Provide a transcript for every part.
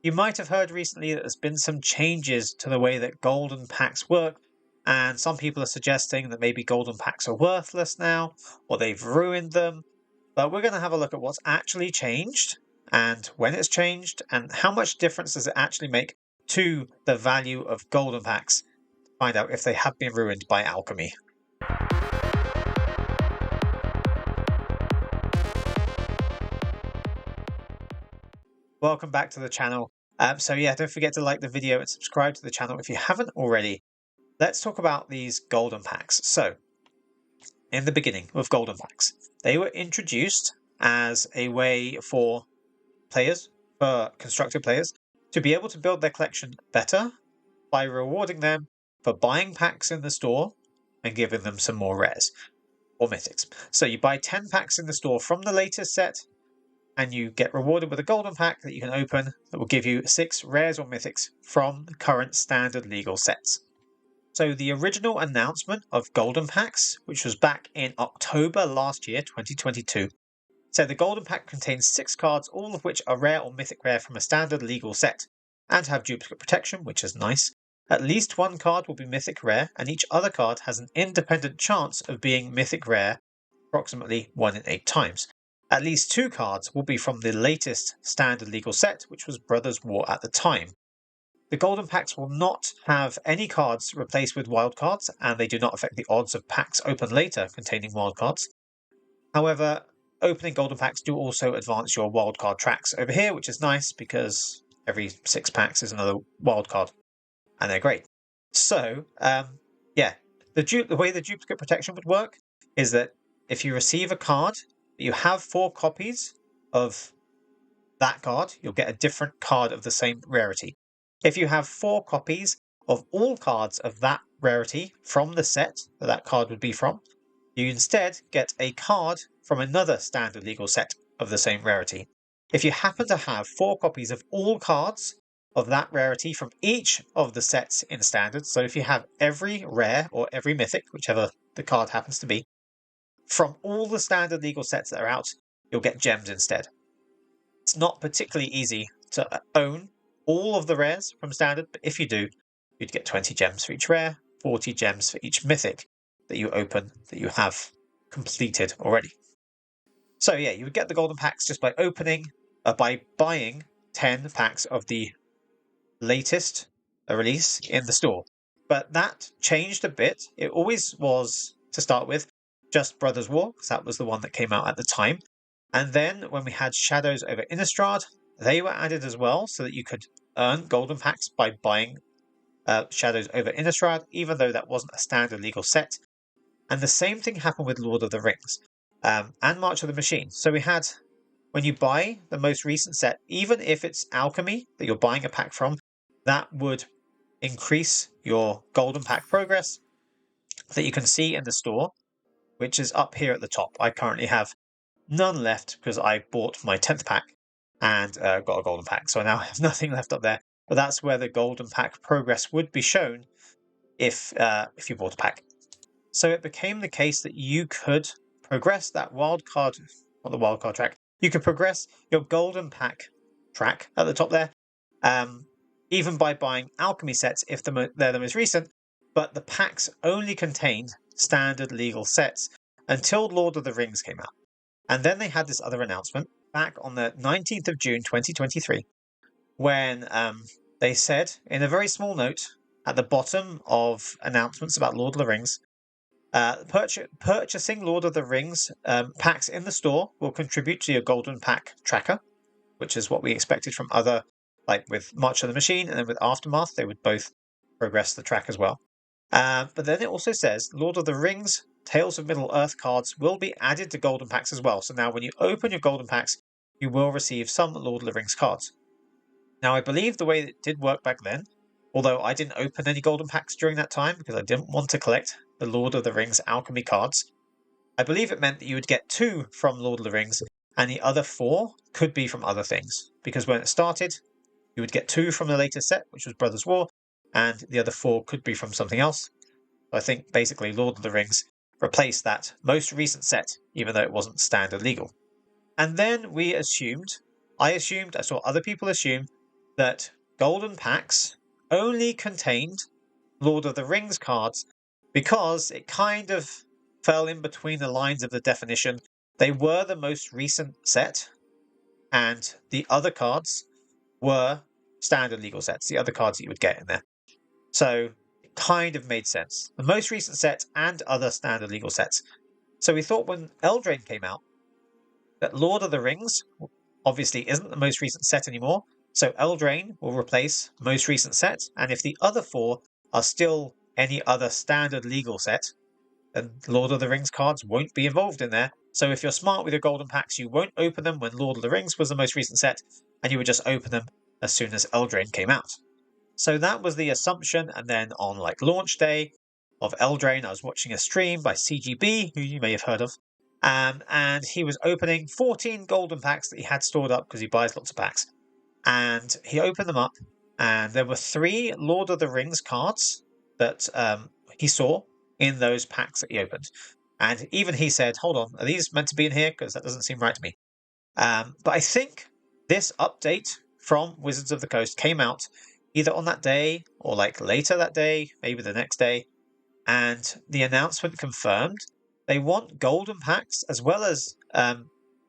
You might have heard recently that there's been some changes to the way that golden packs work, and some people are suggesting that maybe golden packs are worthless now, or they've ruined them. But we're going to have a look at what's actually changed, and when it's changed, and how much difference does it actually make to the value of golden packs, to find out if they have been ruined by alchemy. Welcome back to the channel. So yeah, don't forget to like the video and subscribe to the channel if you haven't already. Let's talk about these golden packs. So, in the beginning with golden packs, they were introduced as a way for players, for constructed players, to be able to build their collection better by rewarding them for buying packs in the store and giving them some more rares or mythics. So you buy 10 packs in the store from the latest set, and you get rewarded with a golden pack that you can open that will give you 6 rares or mythics from the current standard legal sets. So the original announcement of golden packs, which was back in October last year, 2022, said the golden pack contains 6 cards, all of which are rare or mythic rare from a standard legal set, and have duplicate protection, which is nice. At least one card will be mythic rare, and each other card has an independent chance of being mythic rare, approximately 1 in 8 times. At least 2 cards will be from the latest standard legal set, which was Brothers War at the time. The golden packs will not have any cards replaced with wild cards, and they do not affect the odds of packs open later containing wild cards. However, opening golden packs do also advance your wild card tracks over here, which is nice because every 6 packs is another wild card, and they're great. So, yeah, the way the duplicate protection would work is that if you receive a card, you have 4 copies of that card, you'll get a different card of the same rarity. If you have 4 copies of all cards of that rarity from the set that that card would be from, you instead get a card from another standard legal set of the same rarity. If you happen to have 4 copies of all cards of that rarity from each of the sets in standard, so if you have every rare or every mythic, whichever the card happens to be, from all the standard legal sets that are out, you'll get gems instead. It's not particularly easy to own all of the rares from standard, but if you do, you'd get 20 gems for each rare, 40 gems for each mythic that you open that you have completed already. So yeah, you would get the golden packs just by by buying 10 packs of the latest release in the store. But that changed a bit. It always was, to start with, just Brothers War, because that was the one that came out at the time. And then when we had Shadows over Innistrad, they were added as well, so that you could earn golden packs by buying Shadows over Innistrad, even though that wasn't a standard legal set. And the same thing happened with Lord of the Rings and March of the Machine. So we had, when you buy the most recent set, even if it's alchemy that you're buying a pack from, that would increase your golden pack progress that you can see in the store, which is up here at the top. I currently have none left because I bought my 10th pack and got a golden pack. So I now have nothing left up there. But that's where the golden pack progress would be shown if you bought a pack. So it became the case that you could progress that wildcard, not the wildcard track, you could progress your golden pack track at the top there, even by buying alchemy sets if they're the most recent, but the packs only contained standard legal sets until Lord of the Rings came out. And then they had this other announcement back on the 19th of June 2023, when they said, in a very small note at the bottom of announcements about Lord of the Rings, purchasing Lord of the Rings packs in the store will contribute to your golden pack tracker, which is what we expected from other, like with March of the Machine and then with Aftermath, they would both progress the track as well. But then it also says Lord of the Rings Tales of Middle-earth cards will be added to golden packs as well. So now when you open your golden packs, you will receive some Lord of the Rings cards. Now I believe the way it did work back then, although I didn't open any golden packs during that time because I didn't want to collect the Lord of the Rings alchemy cards, I believe it meant that you would get 2 from Lord of the Rings and the other 4 could be from other things. Because when it started, you would get 2 from the latest set, which was Brothers War, and the other 4 could be from something else. So I think basically Lord of the Rings replaced that most recent set, even though it wasn't standard legal. And then I saw other people assume, that golden packs only contained Lord of the Rings cards because it kind of fell in between the lines of the definition. They were the most recent set, and the other cards were standard legal sets, the other cards that you would get in there. So it kind of made sense. The most recent set and other standard legal sets. So we thought when Eldraine came out that Lord of the Rings obviously isn't the most recent set anymore. So Eldraine will replace most recent set, and if the other four are still any other standard legal set, then Lord of the Rings cards won't be involved in there. So if you're smart with your golden packs, you won't open them when Lord of the Rings was the most recent set, and you would just open them as soon as Eldraine came out. So that was the assumption, and then on like launch day of Eldraine, I was watching a stream by CGB, who you may have heard of, and he was opening 14 golden packs that he had stored up because he buys lots of packs. And he opened them up, and there were 3 Lord of the Rings cards that he saw in those packs that he opened. And even he said, hold on, are these meant to be in here? Because that doesn't seem right to me. But I think this update from Wizards of the Coast came out either on that day or like later that day, maybe the next day. And the announcement confirmed they want golden packs as well as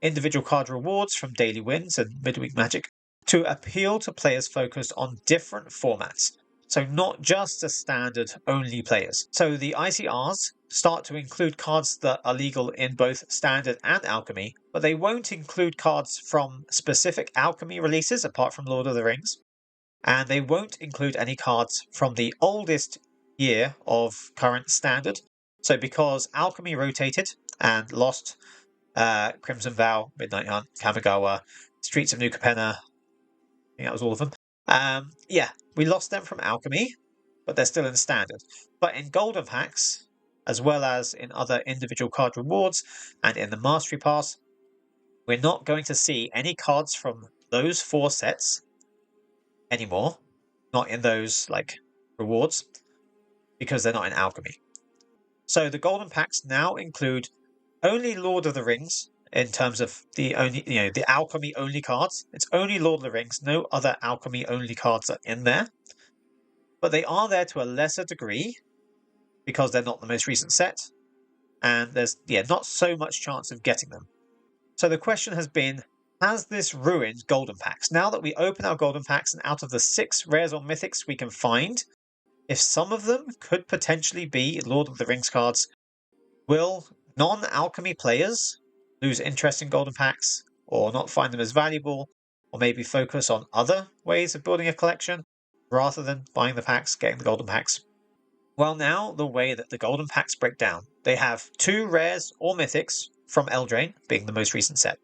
individual card rewards from daily wins and midweek magic to appeal to players focused on different formats. So not just the standard only players. So the ICRs start to include cards that are legal in both standard and alchemy, but they won't include cards from specific alchemy releases apart from Lord of the Rings. And they won't include any cards from the oldest year of current standard. So because alchemy rotated and lost Crimson Vow, Midnight Hunt, Kamigawa, Streets of New Capenna, I think that was all of them. Yeah, we lost them from alchemy, but they're still in standard. But in golden packs, as well as in other individual card rewards and in the mastery pass, we're not going to see any cards from those 4 sets anymore. Not in those like rewards, because they're not in alchemy. So the golden packs now include only Lord of the Rings in terms of the only, the alchemy only cards. It's only Lord of the Rings, no other alchemy only cards are in there. But they are there to a lesser degree because they're not the most recent set, and there's not so much chance of getting them. So the question has been, has this ruined golden packs? Now that we open our golden packs and out of the 6 rares or mythics we can find, if some of them could potentially be Lord of the Rings cards, will non-alchemy players lose interest in golden packs or not find them as valuable, or maybe focus on other ways of building a collection rather than buying the packs, getting the golden packs? Well, now the way that the golden packs break down, they have 2 rares or mythics from Eldraine, being the most recent set.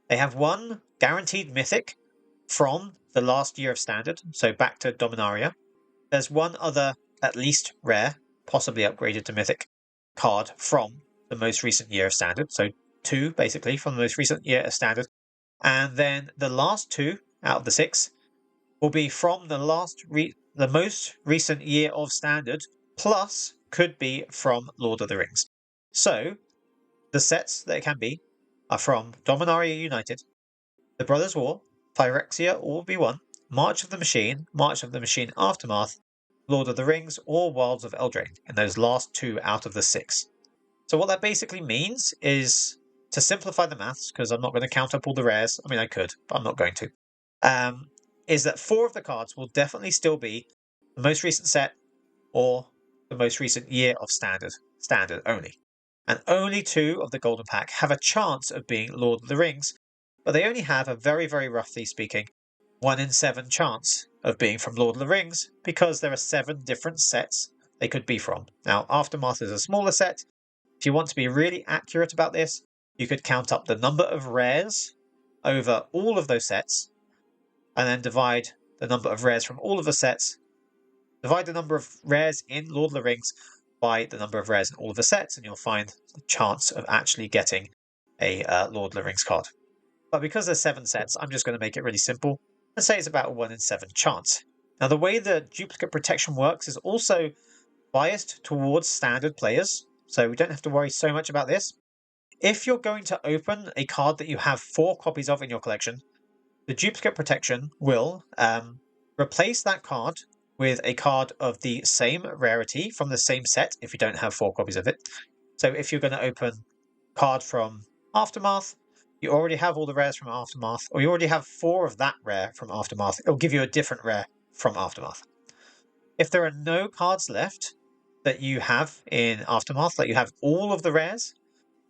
They have 1 guaranteed mythic from the last year of standard, so back to Dominaria. There's 1 other, at least rare, possibly upgraded to mythic, card from the most recent year of standard. So 2, basically, from the most recent year of standard. And then the last 2 out of the 6 will be from the most recent year of standard, plus could be from Lord of the Rings. So the sets that it can be are from Dominaria United, The Brothers' War, Phyrexia All Be One, March of the Machine Aftermath, Lord of the Rings, or Wilds of Eldraine in those last 2 out of the 6. So what that basically means is, to simplify the maths, because I'm not going to count up all the rares, I mean I could, but I'm not going to, is that 4 of the cards will definitely still be the most recent set or the most recent year of standard only. And only 2 of the golden pack have a chance of being Lord of the Rings, but they only have a very, very roughly speaking 1 in 7 chance of being from Lord of the Rings, because there are 7 different sets they could be from. Now, Aftermath is a smaller set. If you want to be really accurate about this, you could count up the number of rares over all of those sets, and then divide the number of rares from all of the sets, divide the number of rares in Lord of the Rings by the number of rares in all of the sets, and you'll find the chance of actually getting a Lord of the Rings card. But because there's 7 sets, I'm just going to make it really simple and say it's about a 1 in 7 chance. Now, the way the duplicate protection works is also biased towards standard players, so we don't have to worry so much about this. If you're going to open a card that you have 4 copies of in your collection, the duplicate protection will replace that card with a card of the same rarity from the same set if you don't have 4 copies of it. So if you're going to open a card from Aftermath, you already have all the rares from Aftermath, or you already have 4 of that rare from Aftermath, it'll give you a different rare from Aftermath. If there are no cards left that you have in Aftermath, like you have all of the rares,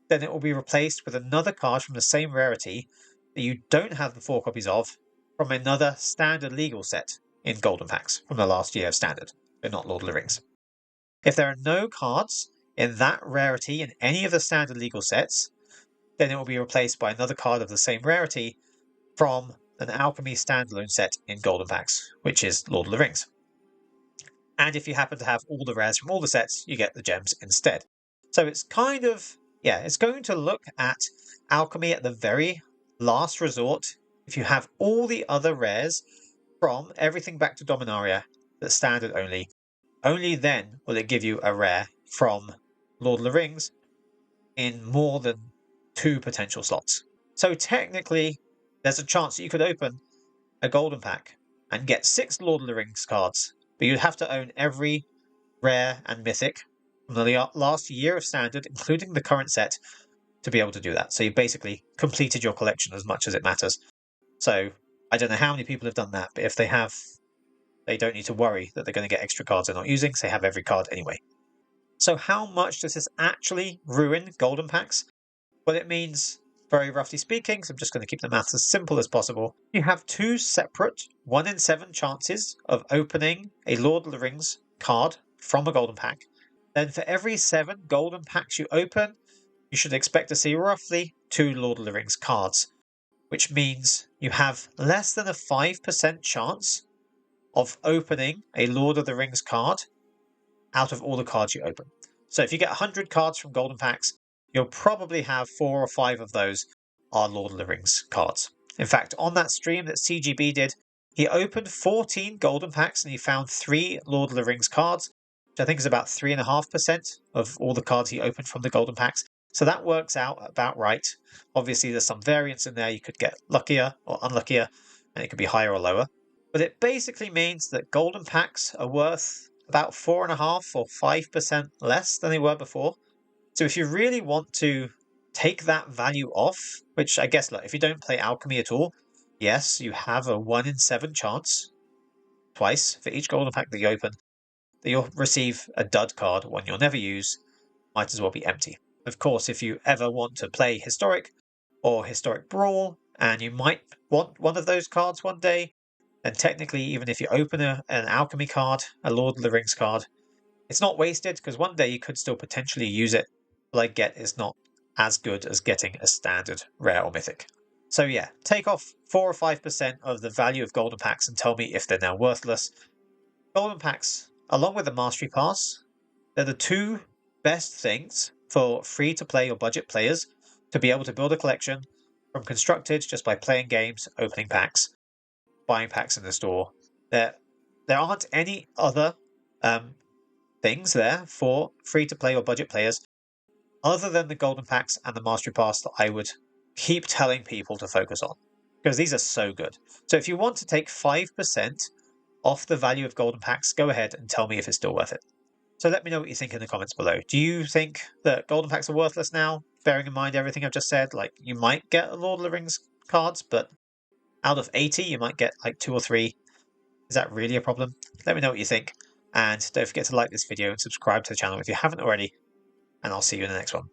then it will be replaced with another card from the same rarity that you don't have the 4 copies of from another standard legal set in Golden Packs from the last year of Standard, but not Lord of the Rings. If there are no cards in that rarity in any of the standard legal sets, then it will be replaced by another card of the same rarity from an Alchemy standalone set in Golden Packs, which is Lord of the Rings. And if you happen to have all the rares from all the sets, you get the gems instead. So it's kind of, yeah, it's going to look at Alchemy at the very last resort. If you have all the other rares from everything back to Dominaria that's standard only then will it give you a rare from Lord of the Rings in more than 2 potential slots. So technically, there's a chance that you could open a Golden Pack and get 6 Lord of the Rings cards, but you'd have to own every rare and mythic from the last year of Standard, including the current set, to be able to do that. So you basically completed your collection as much as it matters. So I don't know how many people have done that, but if they have, they don't need to worry that they're going to get extra cards they're not using, because they have every card anyway. So how much does this actually ruin Golden Packs? Well, it means, very roughly speaking, so I'm just going to keep the maths as simple as possible, you have 2 separate 1 in 7 chances of opening a Lord of the Rings card from a Golden Pack. Then for every 7 Golden Packs you open, you should expect to see roughly 2 Lord of the Rings cards, which means you have less than a 5% chance of opening a Lord of the Rings card out of all the cards you open. So if you get 100 cards from Golden Packs, you'll probably have 4 or 5 of those are Lord of the Rings cards. In fact, on that stream that CGB did, he opened 14 Golden Packs and he found 3 Lord of the Rings cards, which I think is about 3.5% of all the cards he opened from the Golden Packs. So that works out about right. Obviously, there's some variance in there. You could get luckier or unluckier, and it could be higher or lower. But it basically means that Golden Packs are worth about 4.5 or 5% less than they were before. So if you really want to take that value off, which I guess, look, if you don't play Alchemy at all, yes, you have a 1 in 7 chance, twice, for each Golden Pack that you open, that you'll receive a dud card, one you'll never use, might as well be empty. Of course, if you ever want to play Historic or Historic Brawl, and you might want one of those cards one day, then technically, even if you open an Alchemy card, a Lord of the Rings card, it's not wasted, because one day you could still potentially use it, but I get it's not as good as getting a standard rare or mythic. So yeah, take off 4 or 5% of the value of Golden Packs and tell me if they're now worthless. Golden Packs, along with the Mastery Pass, they're the 2 best things for free-to-play or budget players to be able to build a collection from constructed just by playing games, opening packs, buying packs in the store. There aren't any other things there for free-to-play or budget players other than the Golden Packs and the Mastery Pass that I would keep telling people to focus on, because these are so good. So if you want to take 5% off the value of Golden Packs, go ahead and tell me if it's still worth it. So let me know what you think in the comments below. Do you think that Golden Packs are worthless now, bearing in mind everything I've just said? Like, you might get a Lord of the Rings cards, but out of 80, you might get like 2 or 3. Is that really a problem? Let me know what you think. And don't forget to like this video and subscribe to the channel if you haven't already. And I'll see you in the next one.